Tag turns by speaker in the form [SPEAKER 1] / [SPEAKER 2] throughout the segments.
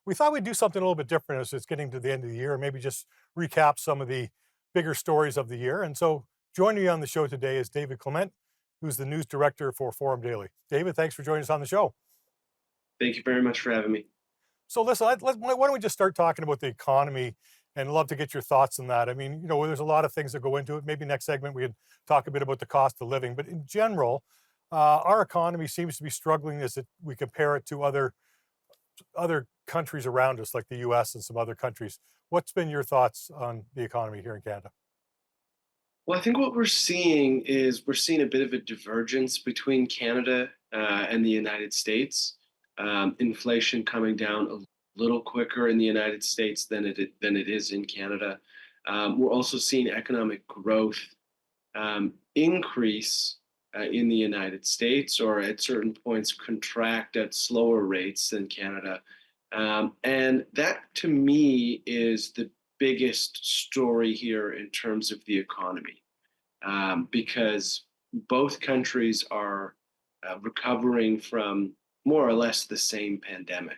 [SPEAKER 1] We thought we'd do something a little bit different as it's getting to the end of the year, and maybe just recap some of the bigger stories of the year. And so, joining me on the show today is David Clement, who's the news director for Forum Daily. David, thanks for joining us on the show.
[SPEAKER 2] Thank you very much for having me.
[SPEAKER 1] So, listen, why don't we just start talking about the economy and love to get your thoughts on that? I mean, there's a lot of things that go into it. Maybe next segment we could talk a bit about the cost of living, but in general, our economy seems to be struggling we compare it to other countries around us, like the US and some other countries. What's been your thoughts on the economy here in Canada?
[SPEAKER 2] Well, I think what we're seeing a bit of a divergence between Canada and the United States. Inflation coming down a little quicker in the United States than it is in Canada. We're also seeing economic growth increase in the United States, or at certain points contract at slower rates than Canada. And that to me is the biggest story here in terms of the economy, because both countries are recovering from more or less the same pandemic.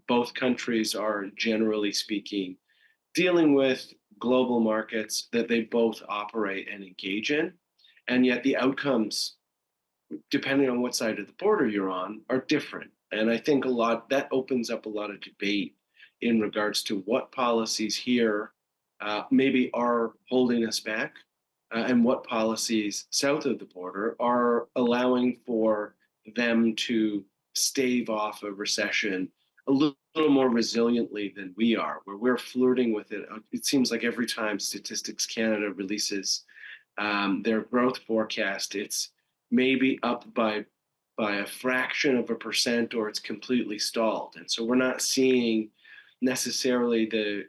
[SPEAKER 2] Both countries are, generally speaking, dealing with global markets that they both operate and engage in. And yet the outcomes, depending on what side of the border you're on, are different. And I think a lot that opens up a lot of debate in regards to what policies here maybe are holding us back, and what policies south of the border are allowing for them to stave off a recession a little more resiliently than we are, where we're flirting with it. It seems like every time Statistics Canada releases their growth forecast, it's maybe up by a fraction of a percent, or it's completely stalled. And so we're not seeing necessarily the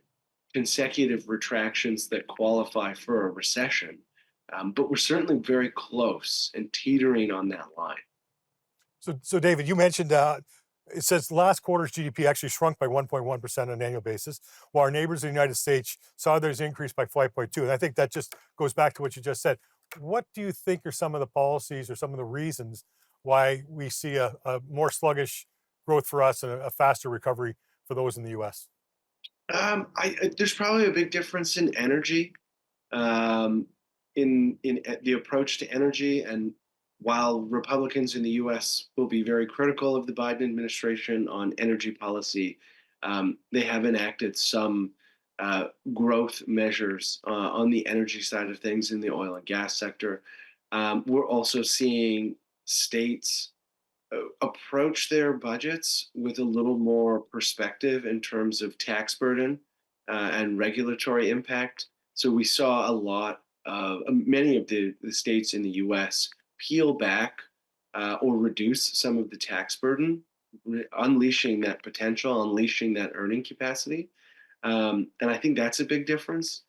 [SPEAKER 2] consecutive retractions that qualify for a recession, but we're certainly very close and teetering on that line.
[SPEAKER 1] So David, you mentioned it says last quarter's GDP actually shrunk by 1.1% on an annual basis, while our neighbors in the United States saw theirs increase by 5.2. And I think that just goes back to what you just said. What do you think are some of the policies or some of the reasons why we see a more sluggish growth for us and a faster recovery for those in the US?
[SPEAKER 2] There's probably a big difference in energy, um, in the approach to energy. And while Republicans in the U.S. will be very critical of the Biden administration on energy policy, they have enacted some growth measures on the energy side of things in the oil and gas sector. We're also seeing states approach their budgets with a little more perspective in terms of tax burden and regulatory impact. So we saw a lot of many of the states in the U.S. peel back or reduce some of the tax burden, unleashing that potential, unleashing that earning capacity. And I think that's a big difference.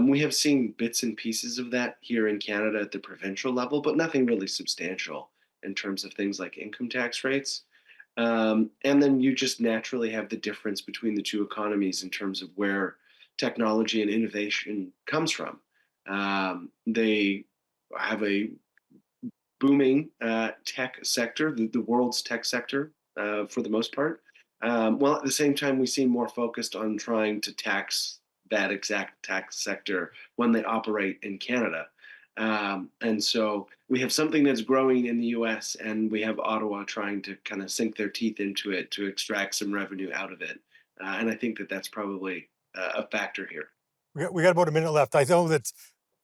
[SPEAKER 2] We have seen bits and pieces of that here in Canada at the provincial level, but nothing really substantial in terms of things like income tax rates. And then you just naturally have the difference between the two economies in terms of where technology and innovation comes from. They have a booming tech sector, the world's tech sector, for the most part. Well, at the same time, we seem more focused on trying to tax that exact tax sector when they operate in Canada. And so we have something that's growing in the US, and we have Ottawa trying to kind of sink their teeth into it to extract some revenue out of it. And I think that that's probably a factor here.
[SPEAKER 1] We got about a minute left. I know that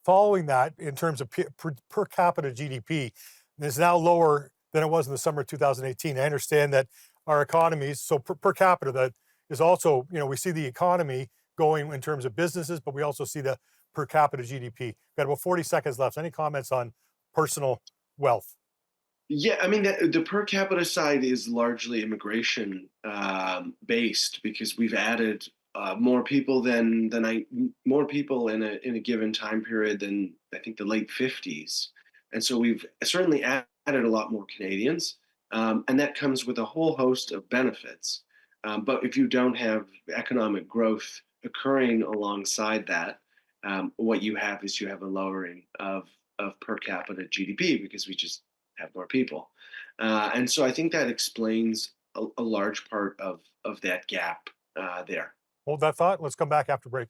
[SPEAKER 1] following that, in terms of per capita GDP, is now lower than it was in the summer of 2018. I understand that our economies, so per capita, that is also, we see the economy going in terms of businesses, but we also see the per capita GDP. Got about 40 seconds left. Any comments on personal wealth?
[SPEAKER 2] Yeah, I mean, the per capita side is largely immigration based, because we've added more people in a given time period than I think the late 50s, and so we've certainly added a lot more Canadians, and that comes with a whole host of benefits. But if you don't have economic growth occurring alongside that, what you have is you have a lowering of per capita GDP, because we just have more people. And so I think that explains a large part of that gap there.
[SPEAKER 1] Hold that thought. Let's come back after break.